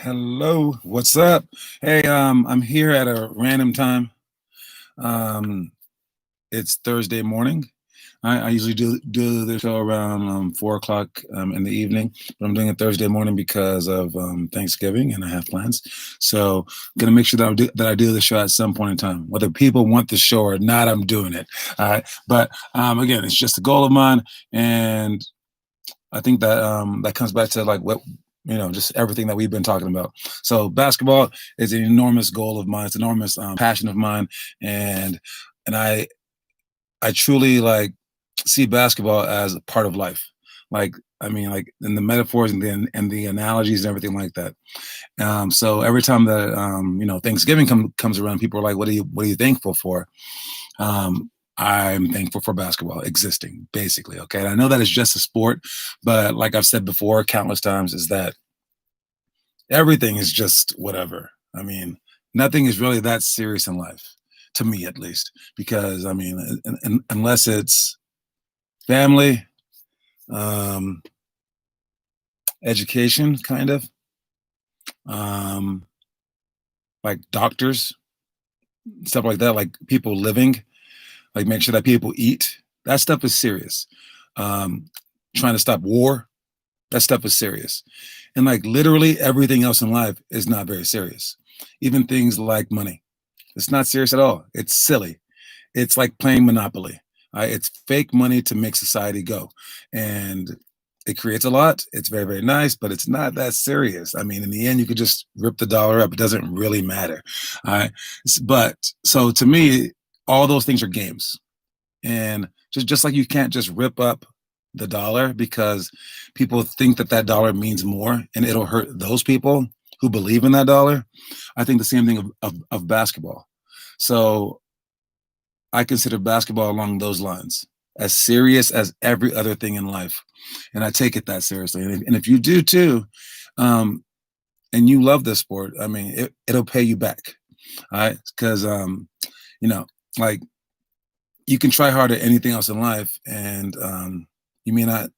Hello, what's up? Hey, I'm here at a random time. Um, it's Thursday morning. I usually do the show around 4 o'clock in the evening, but I'm doing it Thursday morning because of Thanksgiving, and I have plans. So I'm gonna make sure that I do the show at some point in time, whether people want the show or not. I'm doing it. All right, but again, it's just a goal of mine, and I think that that comes back to like what just everything that we've been talking about. So basketball is an enormous goal of mine. It's an enormous passion of mine, and and I truly like see basketball as a part of life. Like I mean, like in the metaphors and the analogies and everything like that. So every time that Thanksgiving comes around, people are like, "What are you thankful for?" I'm thankful for basketball existing, basically. Okay. And I know that it's just a sport, but like I've said before, countless times, is that everything is just whatever. I mean, nothing is really that serious in life, to me at least, because I mean, unless it's family, um, education, kind of, um, like doctors, stuff like that, like people living, like make sure that people eat. That stuff is serious. Um, Trying to stop war, that stuff is serious. And like literally everything else in life is not very serious. Even things like money. It's not serious at all. It's silly. It's like playing Monopoly. It's fake money to make society go. And it creates a lot. It's very, very nice, but it's not that serious. I mean, in the end, you could just rip the dollar up. It doesn't really matter. All right. But so to me, all those things are games. And just like you can't just rip up the dollar because people think that that dollar means more and it'll hurt those people who believe in that dollar. I think the same thing of basketball. So I consider basketball along those lines, as serious as every other thing in life. And I take it that seriously. And if you do too, um, and you love this sport, I mean, it'll pay you back. All right. Because, you know, like you can try hard at anything else in life and you may not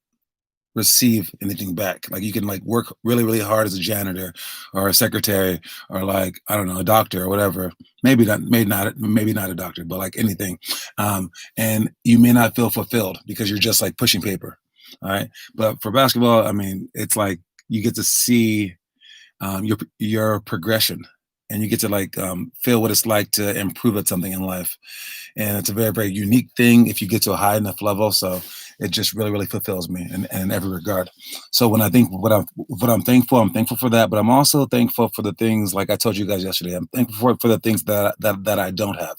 receive anything back. Like you can like work really, really hard as a janitor or a secretary or like, I don't know, a doctor or whatever. Maybe not a doctor, but like anything. And you may not feel fulfilled because you're just like pushing paper. All right. But for basketball, I mean, it's like you get to see your progression and you get to like feel what it's like to improve at something in life, and it's a very, very unique thing if you get to a high enough level. So it just really, really fulfills me in every regard. So when I think I'm thankful for that, but I'm also thankful for the things like I told you guys yesterday. I'm thankful for the things that I don't have.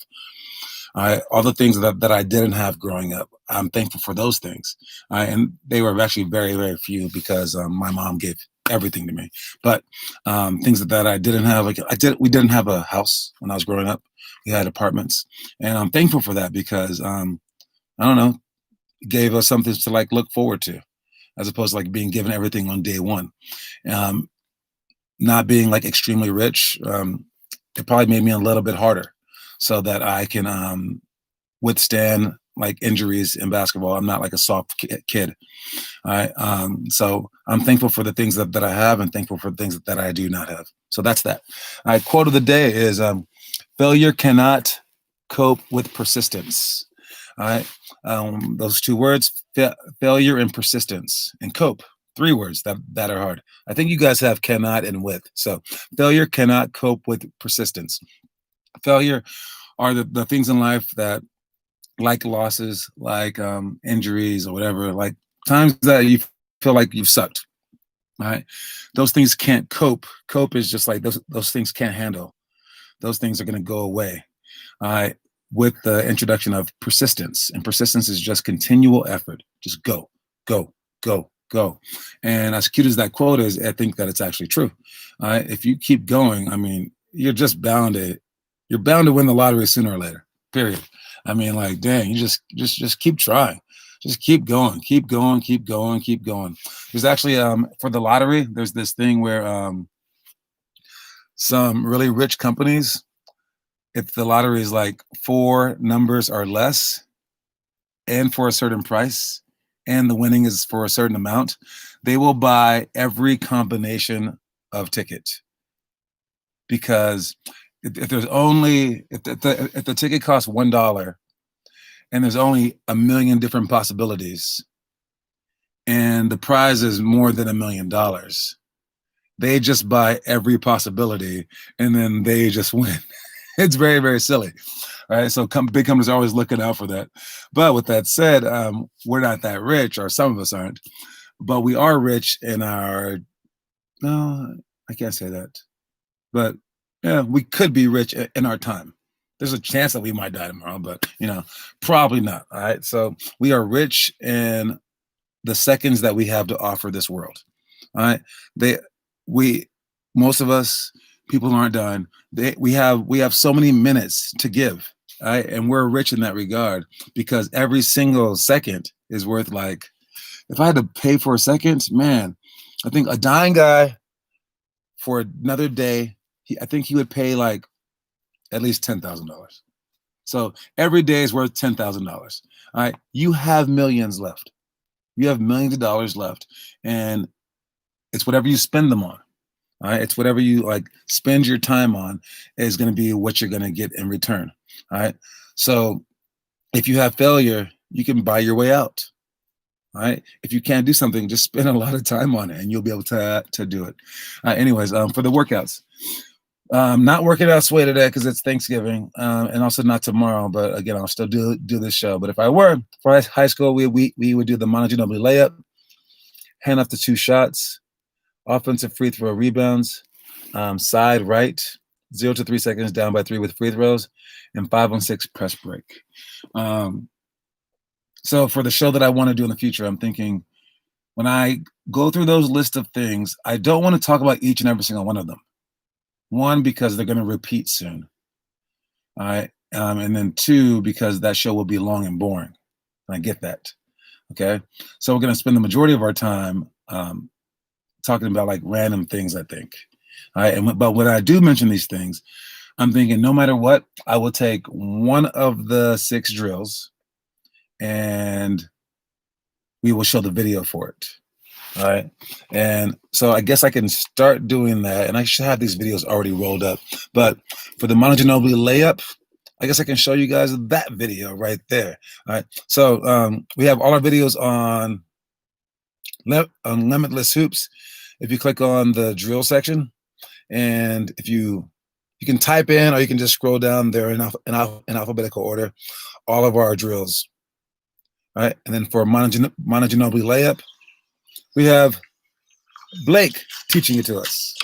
All the things that I didn't have growing up, I'm thankful for those things. And they were actually very, very few because my mom gave everything to me. But things that I didn't have, like we didn't have a house when I was growing up. We had apartments, and I'm thankful for that because I don't know, it gave us something to like look forward to, as opposed to like being given everything on day one. Um, Not being like extremely rich, it probably made me a little bit harder, so that I can withstand like injuries in basketball. I'm not like a soft kid. So I'm thankful for the things that I have and thankful for the things that I do not have. So that's that. Quote of the day is failure cannot cope with persistence. All right. Those two words, failure and persistence, and cope. Three words that are hard. I think you guys have cannot and with. So failure cannot cope with persistence. Failure are the things in life that, like losses, like injuries or whatever, like times that you feel like you've sucked. Right? Those things can't cope. Cope is just like those things can't handle. Those things are going to go away. Uh, with the introduction of persistence, and persistence is just continual effort. Just go, go, go, go. And as cute as that quote is, I think that it's actually true. If you keep going, I mean, you're bound to win the lottery sooner or later. Period. I mean, like, dang, you just keep trying. Just keep going, keep going, keep going, keep going. There's actually for the lottery, there's this thing where some really rich companies, if the lottery is like four numbers or less and for a certain price and the winning is for a certain amount, they will buy every combination of ticket. because if there's only if the ticket costs $1 and there's only a million different possibilities and the prize is more than $1 million, they just buy every possibility and then they just win. It's very, very silly. All right. So big companies are always looking out for that. But with that said, we're not that rich, or some of us aren't, but we are rich in our, no, I can't say that. But yeah, we could be rich in our time. There's a chance that we might die tomorrow, but probably not. All right. So we are rich in the seconds that we have to offer this world. All right. They we Most of us, people who aren't done, we have so many minutes to give. All right. And we're rich in that regard because every single second is worth, like, if I had to pay for a second, man, I think a dying guy for another day, I think he would pay like at least $10,000. So every day is worth $10,000. All right. You have millions left. You have millions of dollars left. And it's whatever you spend them on. All right. It's whatever you like spend your time on is going to be what you're going to get in return. All right. So if you have failure, you can buy your way out. All right. If you can't do something, just spend a lot of time on it and you'll be able to do it. Anyways, for the workouts, not working out sway today because it's Thanksgiving, and also not tomorrow. But again, I'll still do this show. But if I were for high school, we would do the monoginobili layup, hand off the 2 shots, offensive free throw rebounds, side right, 0 to 3 seconds down by 3 with free throws, and 5-on-6 press break. So for the show that I want to do in the future, I'm thinking when I go through those list of things, I don't want to talk about each and every single one of them. One, because they're going to repeat soon. All right. And then 2, because that show will be long and boring. And I get that. Okay. So we're going to spend the majority of our time talking about like random things, I think. All right. But when I do mention these things, I'm thinking no matter what, I will take one of the 6 drills and we will show the video for it. All right. And so I guess I can start doing that. And I should have these videos already rolled up. But for the monoginobili layup, I guess I can show you guys that video right there. All right. So we have all our videos on Limitless Hoops. If you click on the drill section, and if you can type in or you can just scroll down there in alphabetical order, all of our drills. All right. And then for monoginobili layup, we have Blake teaching it to us.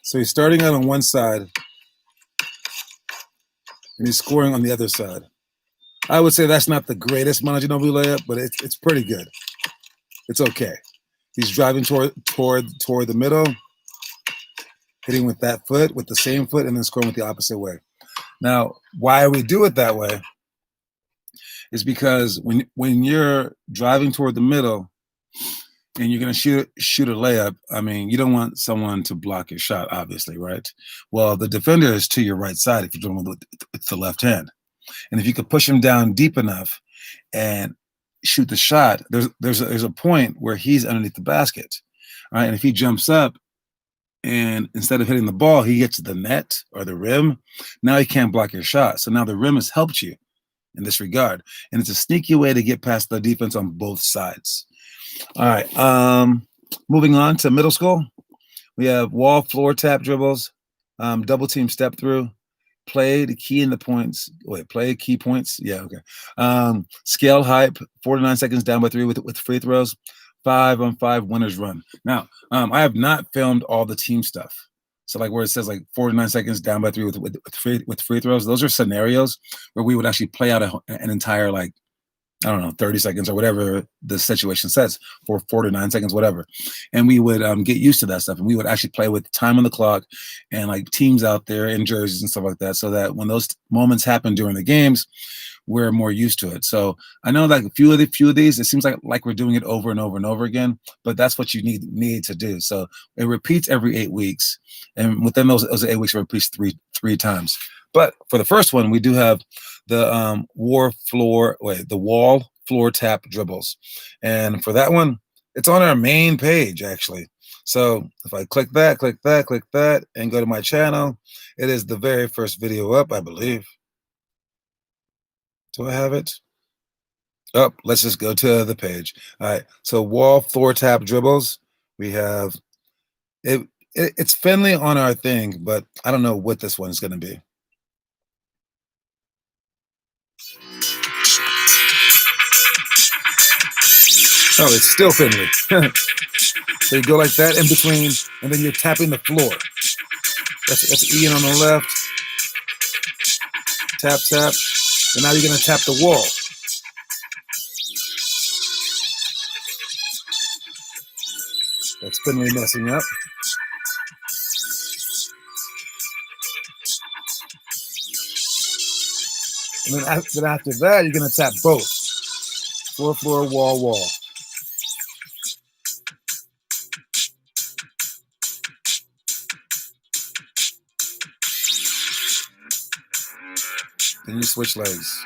So he's starting out on one side and he's scoring on the other side. I would say that's not the greatest monoginobili layup, but it's pretty good. It's okay. He's driving toward the middle, hitting with that foot, with the same foot, and then scoring with the opposite way. Now, why we do it that way is because when you're driving toward the middle and you're going to shoot a layup, I mean, you don't want someone to block your shot, obviously, right? Well, the defender is to your right side if you're doing with the left hand. And if you could push him down deep enough and shoot the shot, there's a point where he's underneath the basket, right? And if he jumps up and instead of hitting the ball, he hits the net or the rim, now he can't block your shot. So now the rim has helped you in this regard. And it's a sneaky way to get past the defense on both sides. All right. Moving on to middle school, we have wall floor tap dribbles, double team step through, play the key in the points. Wait, play key points. Yeah, okay. Scale hype, 49 seconds down by 3 with free throws. 5-on-5 winners run. Now, I have not filmed all the team stuff. So like where it says like 49 seconds down by 3 with free throws, those are scenarios where we would actually play out an entire, like, I don't know, 30 seconds or whatever the situation says, for 49 seconds, whatever. And we would get used to that stuff. And we would actually play with time on the clock and like teams out there in jerseys and stuff like that, so that when those moments happen during the games, we're more used to it. So I know like a few of these, it seems like we're doing it over and over and over again, but that's what you need to do. So it repeats every 8 weeks. And within those 8 weeks, it repeats three times. But for the first one, we do have the wall floor tap dribbles. And for that one, it's on our main page actually. So if I click that, click that, click that, and go to my channel, it is the very first video up, I believe. Do I have it? Oh, let's just go to the page. All right. So wall floor tap dribbles. We have it. It's Finley on our thing, but I don't know what this one is going to be. Oh, it's still Finley. So you go like that in between, and then you're tapping the floor. That's Ian on the left. Tap, tap. And now you're going to tap the wall. That's Finley messing up. And then after that, you're going to tap both. Floor, floor, wall, wall. Then you switch legs.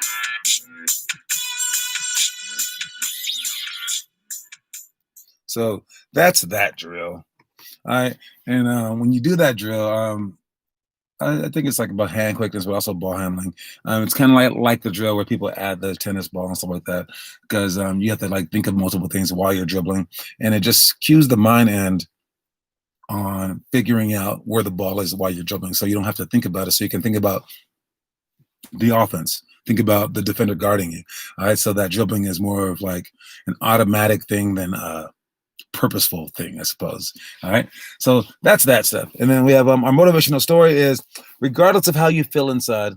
So that's that drill. All right. And when you do that drill, I think it's like about hand quickness, but also ball handling. It's kind of like the drill where people add the tennis ball and stuff like that, because you have to like think of multiple things while you're dribbling, and it just cues the mind end on figuring out where the ball is while you're dribbling, so you don't have to think about it. So you can think about the offense, think about the defender guarding you. All right, so that dribbling is more of like an automatic thing than purposeful thing, I suppose. All right. So that's that stuff. And then we have our motivational story is, regardless of how you feel inside,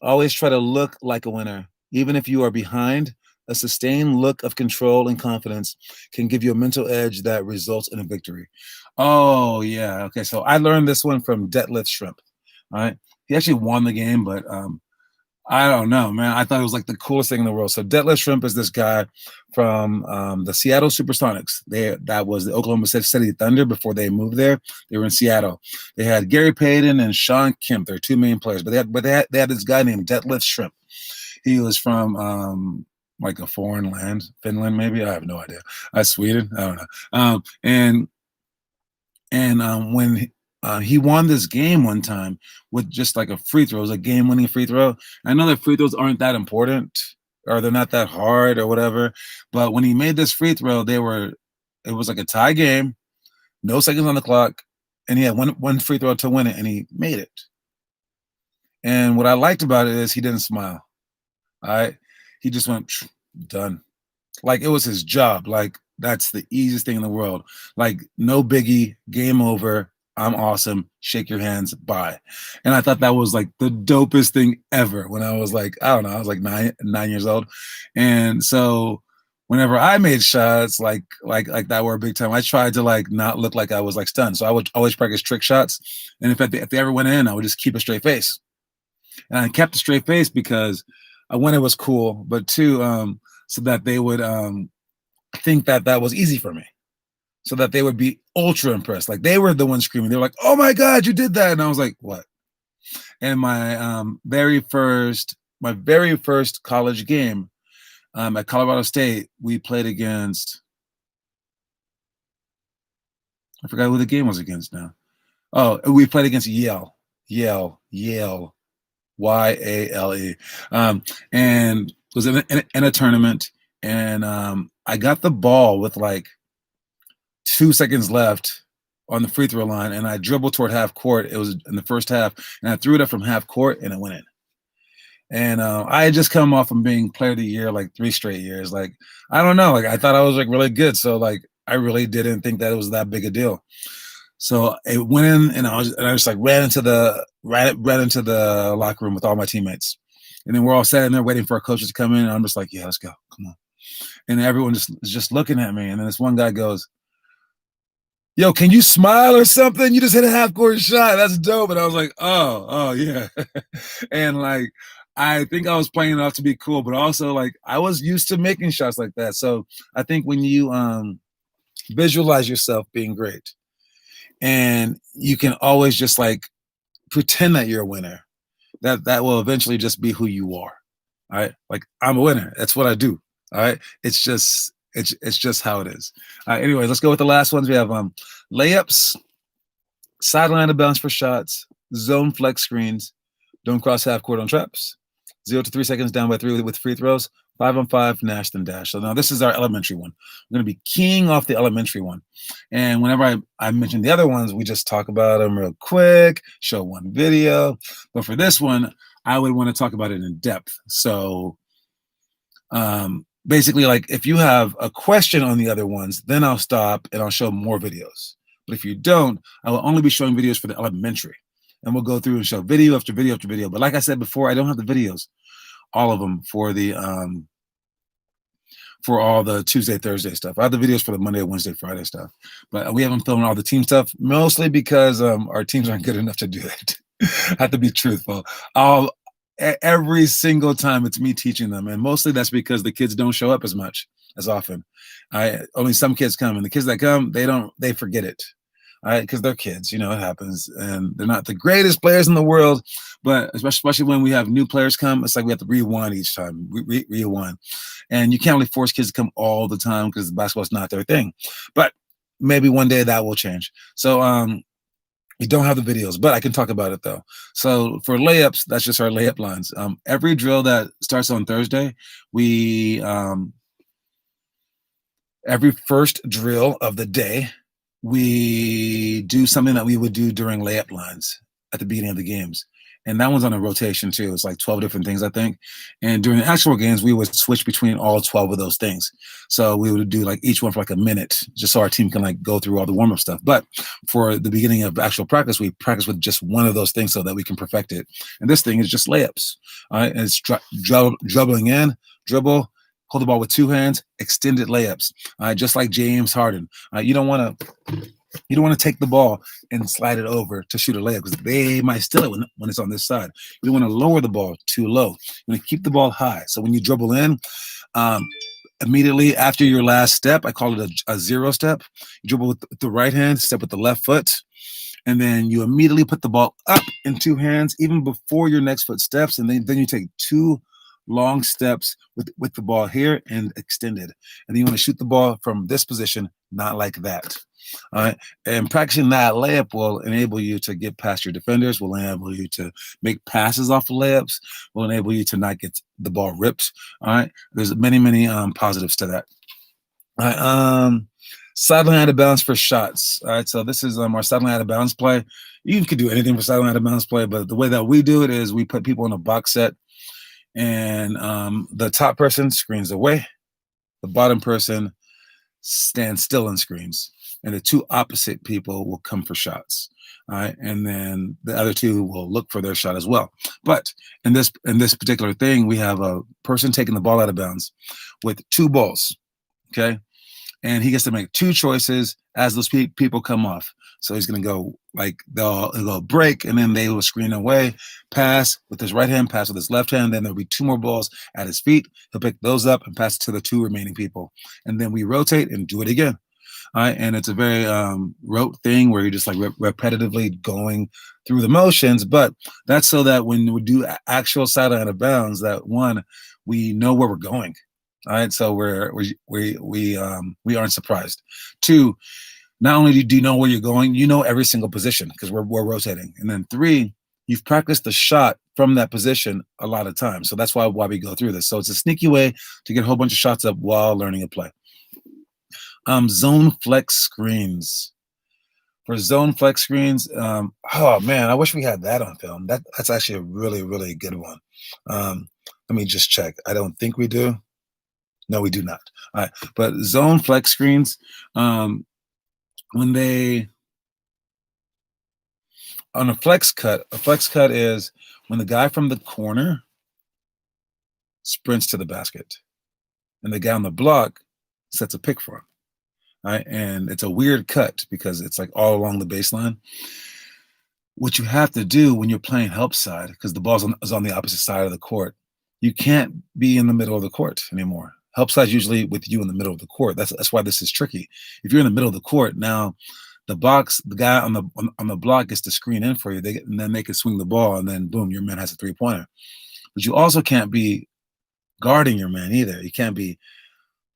always try to look like a winner. Even if you are behind, a sustained look of control and confidence can give you a mental edge that results in a victory. Oh, yeah. Okay. So I learned this one from Detlef Shrimp. All right. He actually won the game, but I don't know, man. I thought it was like the coolest thing in the world. So Detlef Shrimp is this guy from the Seattle Supersonics. That was the Oklahoma City Thunder before they moved there. They were in Seattle. They had Gary Payton and Sean Kemp. They're two main players, but they had this guy named Detlef Shrimp. He was from like a foreign land, Finland maybe. I have no idea. Sweden. I don't know. When he won this game one time with just like a free throw. It was a game-winning free throw. I know that free throws aren't that important, or they're not that hard or whatever, but when he made this free throw, it was like a tie game, no seconds on the clock, and he had one free throw to win it, and he made it. And what I liked about it is he didn't smile. All right, he just went done. Like it was his job. Like that's the easiest thing in the world. Like no biggie, game over. I'm awesome. Shake your hands. Bye. And I thought that was like the dopest thing ever when I was like, I don't know, I was like nine years old. And so whenever I made shots like that were big time, I tried to like not look like I was like stunned. So I would always practice trick shots. And if they ever went in, I would just keep a straight face. And I kept a straight face because one, it was cool, but two, so that they would think that that was easy for me, so that they would be ultra impressed. Like they were the ones screaming. They were like, "Oh my God, you did that!" And I was like, "What?" And my very first college game at Colorado State, we played against. I forgot who the game was against now. Oh, we played against Yale, Yale, Yale, and it was in a tournament. And I got the ball with like 2 seconds left on the free throw line, and I dribbled toward half court. It was in the first half, and I threw it up from half court, and it went in. And I had just come off from being player of the year like 3 straight years. Like I don't know, like I thought I was like really good, so like I really didn't think that it was that big a deal. So it went in, and I just like ran into the locker room with all my teammates, and then we're all sitting there waiting for our coaches to come in, and I'm just like, yeah, let's go, come on. And everyone is just looking at me, and then this one guy goes, "Yo, can you smile or something? You just hit a half court shot. That's dope." And I was like, oh yeah. And like, I think I was playing it off to be cool, but also like I was used to making shots like that. So I think when you visualize yourself being great, and you can always just like pretend that you're a winner, that will eventually just be who you are. All right. Like I'm a winner. That's what I do. All right. It's just how it is. All right. Anyway, let's go with the last ones. We have layups, sideline to bounce for shots, zone flex screens, don't cross half court on traps, 0 to 3 seconds down by three with free throws, 5-on-5, Nash then dash. So now this is our elementary one. We're going to be keying off the elementary one. And whenever I mention the other ones, we just talk about them real quick, show one video. But for this one, I would want to talk about it in depth. So basically, like if you have a question on the other ones, then I'll stop and I'll show more videos. But if you don't, I will only be showing videos for the elementary. And we'll go through and show video after video after video. But like I said before, I don't have the videos, all of them for all the Tuesday, Thursday stuff. I have the videos for the Monday, Wednesday, Friday stuff. But we haven't filmed all the team stuff, mostly because our teams aren't good enough to do it. I have to be truthful. Every single time it's me teaching them, and mostly that's because the kids don't show up as often. Only some kids come, and the kids that come, they forget it. All right, because they're kids, it happens, and they're not the greatest players in the world, but especially when we have new players come, it's like we have to rewind each time, rewind, and you can't really force kids to come all the time because basketball's not their thing, but maybe one day that will change. So we don't have the videos, but I can talk about it though. So for layups, that's just our layup lines. Every drill that starts on Thursday, every first drill of the day, we do something that we would do during layup lines at the beginning of the games. And that one's on a rotation too. It's like 12 different things, I think. And during the actual games, we would switch between all 12 of those things. So we would do like each one for like a minute, just so our team can like go through all the warm-up stuff. But for the beginning of actual practice, we practice with just one of those things so that we can perfect it. And this thing is just layups. All right. And it's dribbling in, dribble, hold the ball with two hands, extended layups. Just like James Harden. You don't want to take the ball and slide it over to shoot a layup because they might steal it when it's on this side. You don't want to lower the ball too low. You want to keep the ball high. So when you dribble in, immediately after your last step, I call it a zero step. You dribble with the right hand, step with the left foot, and then you immediately put the ball up in two hands, even before your next foot steps, and then you take two long steps with the ball here and extended. And then you want to shoot the ball from this position, not like that. All right. And practicing that layup will enable you to get past your defenders, will enable you to make passes off of layups, will enable you to not get the ball ripped. All right. There's many, many positives to that. All right. Sideline out of bounds for shots. All right. So this is our sideline out of bounds play. You could do anything for sideline out of bounds play, but the way that we do it is we put people in a box set, and the top person screens away, the bottom person stands still and screens, and the two opposite people will come for shots. All right, and then the other two will look for their shot as well. But in this particular thing, we have a person taking the ball out of bounds with two balls. Okay, and he gets to make two choices as those people come off. So he's going to go like they'll go break, and then they will screen away, pass with his right hand, pass with his left hand. Then there'll be two more balls at his feet. He'll pick those up and pass it to the two remaining people. And then we rotate and do it again. All right. And it's a very rote thing where you're just like repetitively going through the motions. But that's so that when we do actual sideline out of bounds, that one, we know where we're going. All right. So we aren't surprised. Two, not only do you know where you're going, you know every single position because we're rotating. And then three, you've practiced the shot from that position a lot of times. So that's why we go through this. So it's a sneaky way to get a whole bunch of shots up while learning a play. Zone flex screens. For zone flex screens, oh man, I wish we had that on film. That's actually a really, really good one. Let me just check. I don't think we do. No, we do not. All right. But zone flex screens, on a flex cut is when the guy from the corner sprints to the basket and the guy on the block sets a pick for him. All right. And it's a weird cut because it's like all along the baseline. What you have to do when you're playing help side, because the ball is on the opposite side of the court, you can't be in the middle of the court anymore. Help side is usually with you in the middle of the court. That's why this is tricky. If you're in the middle of the court, now the guy on the block gets to screen in for you, and then they can swing the ball, and then boom, your man has a 3-pointer. But you also can't be guarding your man either. You can't be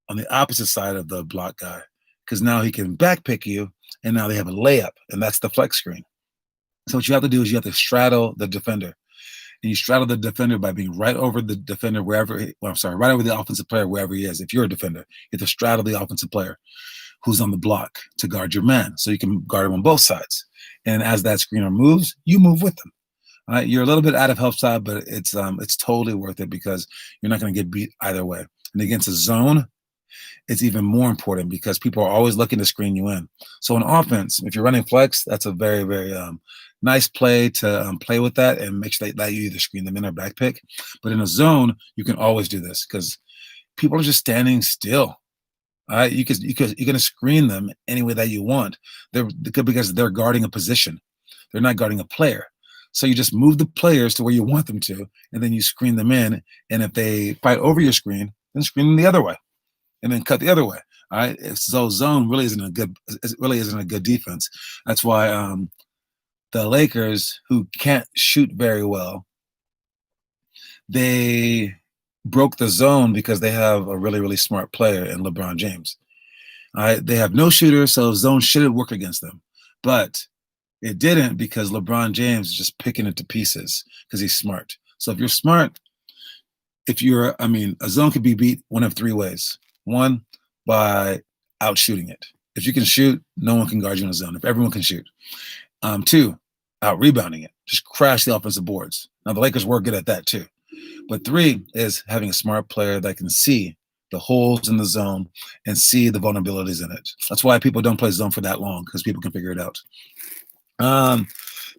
on the opposite side of the block guy because now he can back pick you, and now they have a layup, and that's the flex screen. So what you have to do is you have to straddle the defender, and you straddle the defender by being right over the defender right over the offensive player wherever he is. If you're a defender, you have to straddle the offensive player who's on the block to guard your man, so you can guard him on both sides. And as that screener moves, you move with them. You're a little bit out of help side, but it's totally worth it because you're not going to get beat either way. And against a zone, it's even more important because people are always looking to screen you in. So in offense, if you're running flex, that's a very, very nice play to play with that and make sure that you either screen them in or back pick. But in a zone, you can always do this because people are just standing still. All right, you're going to screen them any way that you want. Because they're guarding a position. They're not guarding a player. So you just move the players to where you want them to, and then you screen them in. And if they fight over your screen, then screen them the other way, and then cut the other way. All right. So zone really isn't a good defense. That's why the Lakers, who can't shoot very well, they broke the zone because they have a really, really smart player in LeBron James. All right. They have no shooter, so zone shouldn't work against them. But it didn't because LeBron James is just picking it to pieces because he's smart. So if you're smart, a zone could be beat one of three ways. One, by out shooting it. If you can shoot, no one can guard you in a zone. If everyone can shoot. Two, out rebounding it. Just crash the offensive boards. Now the Lakers were good at that too. But three is having a smart player that can see the holes in the zone and see the vulnerabilities in it. That's why people don't play zone for that long because people can figure it out.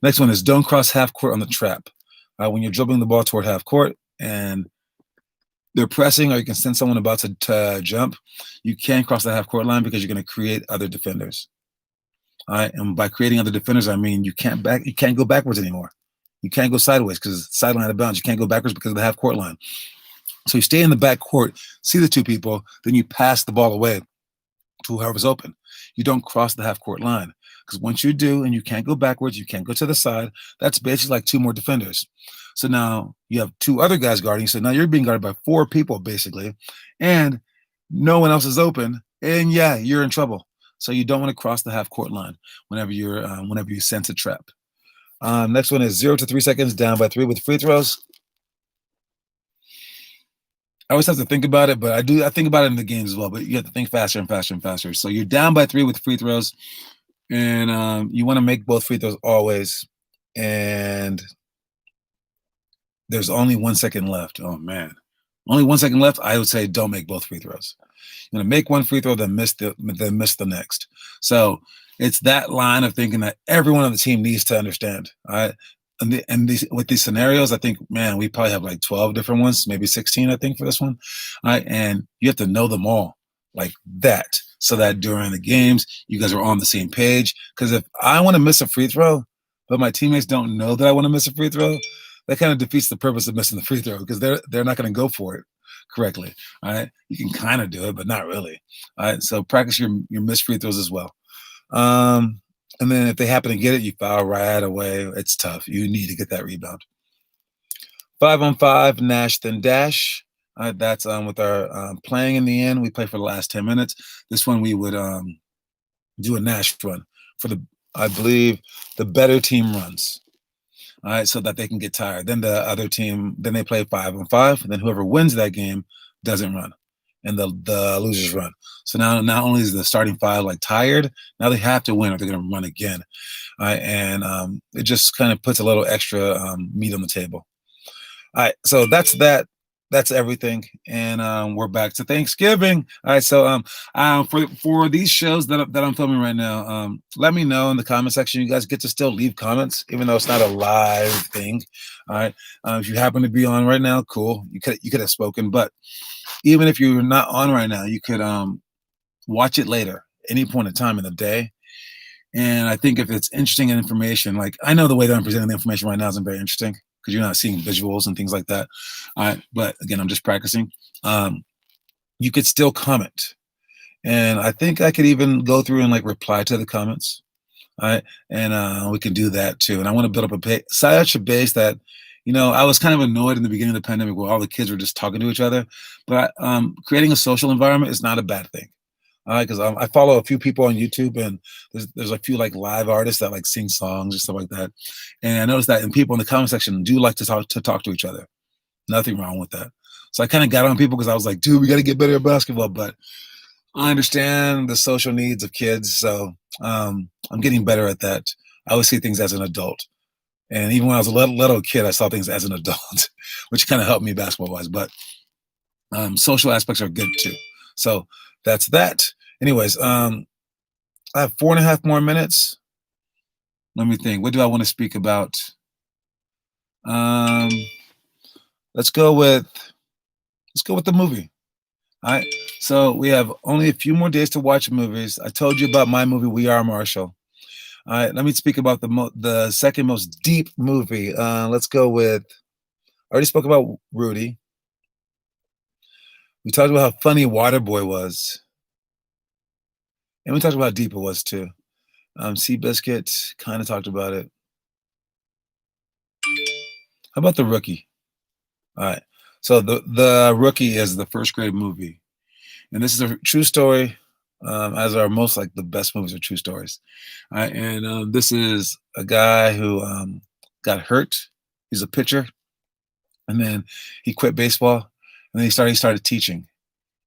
Next one is don't cross half court on the trap. When you're dribbling the ball toward half court and they're pressing or you can send someone about to jump, you can't cross the half court line because you're going to create other defenders. All right, and by creating other defenders, I mean you can't go backwards anymore. You can't go sideways because it's sideline out of bounds. You can't go backwards because of the half court line. So you stay in the back court, see the two people, then you pass the ball away to whoever's open. You don't cross the half court line because once you do and you can't go backwards, you can't go to the side, that's basically like two more defenders. So now you have two other guys guarding. So now you're being guarded by four people basically, and no one else is open. And yeah, you're in trouble. So you don't want to cross the half court line whenever you sense a trap. Next one is 0 to 3 seconds, down by 3 with free throws. I always have to think about it, but I think about it in the games as well. But you have to think faster and faster and faster. So you're down by 3 with free throws, and you want to make both free throws always. And there's only 1 second left. Oh man, only 1 second left. I would say don't make both free throws. You're gonna make one free throw, then miss the next. So it's that line of thinking that everyone on the team needs to understand. All right. With these scenarios, I think, man, we probably have like 12 different ones, maybe 16, I think, for this one. All right. And you have to know them all like that so that during the games, you guys are on the same page. Because if I want to miss a free throw, but my teammates don't know that I want to miss a free throw, that kind of defeats the purpose of missing the free throw because they're not going to go for it correctly. All right. You can kind of do it, but not really. All right. So practice your missed free throws as well. And then if they happen to get it, you foul right away. It's tough. You need to get that rebound. 5-on-5, Nash then Dash. That's with our playing in the end. We play for the last 10 minutes. This one we would do a Nash run for I believe the better team runs. All right, so that they can get tired. Then the other team, then they play 5-on-5, and then whoever wins that game doesn't run, and the losers run. So now not only is the starting five like tired, now they have to win or they're going to run again. All right, and it just kind of puts a little extra meat on the table. All right, so that's that. That's everything, and we're back to Thanksgiving. All right, so for these shows that I'm filming right now, let me know in the comment section. You guys get to still leave comments, even though it's not a live thing. All right, if you happen to be on right now, cool. You could have spoken, but even if you're not on right now, you could watch it later, any point in time in the day. And I think if it's interesting information, like I know the way that I'm presenting the information right now isn't very interesting because you're not seeing visuals and things like that. But again, I'm just practicing. You could still comment. And I think I could even go through and like reply to the comments. All right. And we can do that too. And I want to build up such a base that, I was kind of annoyed in the beginning of the pandemic where all the kids were just talking to each other, but creating a social environment is not a bad thing. Because I follow a few people on YouTube, and there's a few like live artists that like sing songs and stuff like that. And I noticed that, and people in the comment section do like to talk to each other. Nothing wrong with that. So I kind of got on people because I was like, dude, we got to get better at basketball. But I understand the social needs of kids, so I'm getting better at that. I always see things as an adult, and even when I was a little kid, I saw things as an adult, which kind of helped me basketball wise. But social aspects are good too. So that's that. Anyways, I have 4.5 more minutes. Let me think. What do I want to speak about? Um, let's go with the movie. All right. So we have only a few more days to watch movies. I told you about my movie, We Are Marshall. All right. Let me speak about the second most deep movie. Let's go with. I already spoke about Rudy. We talked about how funny Waterboy was, and we talked about how deep it was too. Seabiscuit kind of talked about it. How about The Rookie? All right. So the Rookie is the first grade movie, and this is a true story. As are most like the best movies are true stories. All right, and this is a guy who got hurt. He's a pitcher, and then he quit baseball, and then he started teaching,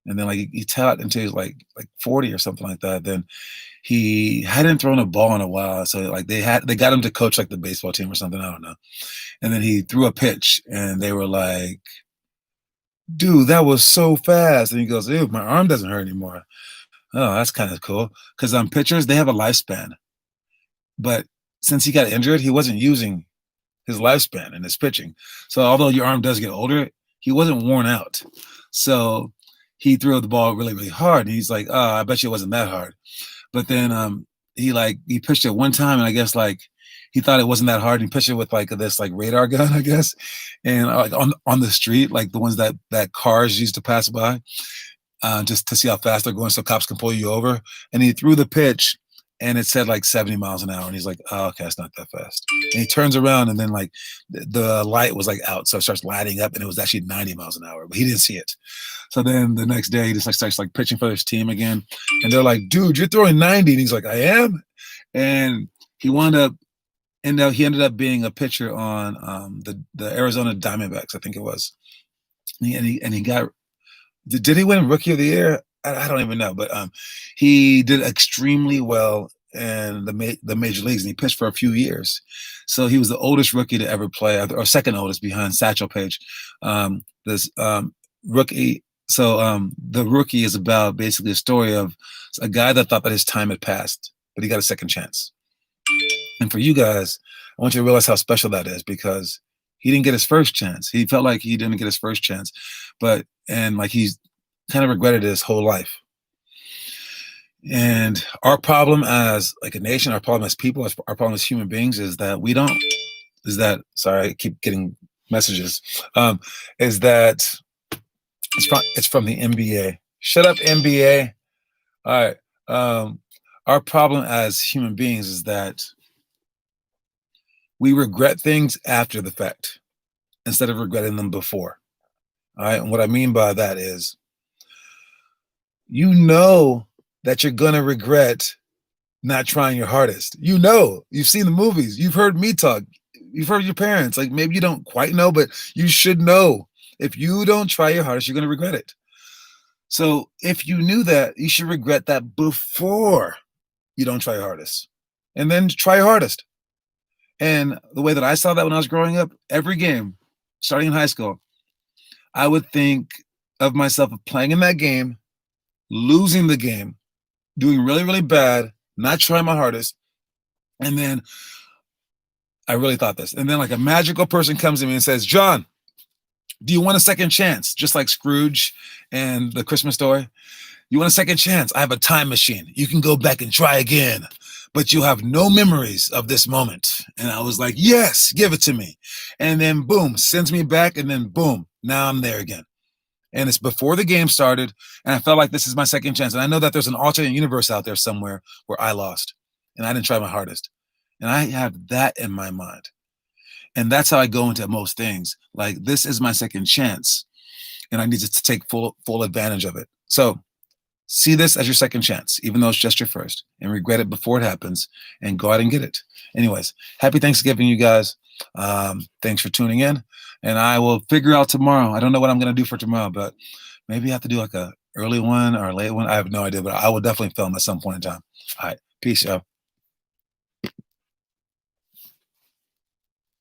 and then like he taught until he was like 40 or something like that. Then he hadn't thrown a ball in a while, so like they got him to coach like the baseball team or something. I don't know. And then he threw a pitch, and they were like, "Dude, that was so fast!" And he goes, "Ew, my arm doesn't hurt anymore." Oh, that's kind of cool. Because pitchers, they have a lifespan, but since he got injured, he wasn't using his lifespan in his pitching. So although your arm does get older, he wasn't worn out. So he threw the ball really, really hard. And he's like, "Oh, I bet you it wasn't that hard." But then he pitched it one time, and I guess like he thought it wasn't that hard. And he pitched it with like this like radar gun, I guess, and like on the street, like the ones that cars used to pass by, just to see how fast they're going, so cops can pull you over. And he threw the pitch, and it said like 70 miles an hour, and he's like, "Oh, okay, it's not that fast." And he turns around, and then like the light was like out, so it starts lighting up, and it was actually 90 miles an hour, but he didn't see it. So then the next day, he just like starts like pitching for his team again, and they're like, "Dude, you're throwing 90," and he's like, "I am," and he wound up. And he ended up being a pitcher on the Arizona Diamondbacks, I think it was. And he got. Did he win Rookie of the Year? I don't even know, but he did extremely well in the major leagues, and he pitched for a few years. So he was the oldest rookie to ever play, or second oldest behind Satchel Paige. This rookie. So the Rookie is about basically a story of a guy that thought that his time had passed, but he got a second chance. And for you guys, I want you to realize how special that is, because he didn't get his first chance. He felt like he didn't get his first chance, and like he's kind of regretted it his whole life. And our problem as like a nation, our problem as people, our problem as human beings is that we don't. Is that sorry? I keep getting messages. Is that it's from the NBA? Shut up, NBA. All right. Our problem as human beings is that we regret things after the fact instead of regretting them before. All right. And what I mean by that is, you know that you're going to regret not trying your hardest. You've seen the movies, you've heard me talk, you've heard your parents. Like maybe you don't quite know, but you should know. If you don't try your hardest, you're going to regret it. So if you knew that, you should regret that before you don't try your hardest. And then try your hardest. And the way that I saw that when I was growing up, every game, starting in high school, I would think of myself playing in that game, losing the game, doing really, really bad, not trying my hardest. And then I really thought this. And then like a magical person comes to me and says, "John, do you want a second chance?" Just like Scrooge and the Christmas story. "You want a second chance? I have a time machine. You can go back and try again, but you have no memories of this moment." And I was like, "Yes, give it to me." And then boom, sends me back. And then boom, now I'm there again. And it's before the game started. And I felt like this is my second chance. And I know that there's an alternate universe out there somewhere where I lost and I didn't try my hardest. And I have that in my mind. And that's how I go into most things. Like, this is my second chance, and I need to take full advantage of it. So see this as your second chance, even though it's just your first, and regret it before it happens, and go out and get it. Anyways, happy Thanksgiving, you guys. Thanks for tuning in, and I will figure out tomorrow. I don't know what I'm going to do for tomorrow, but maybe I have to do like a early one or a late one. I have no idea, but I will definitely film at some point in time. All right. Peace, y'all.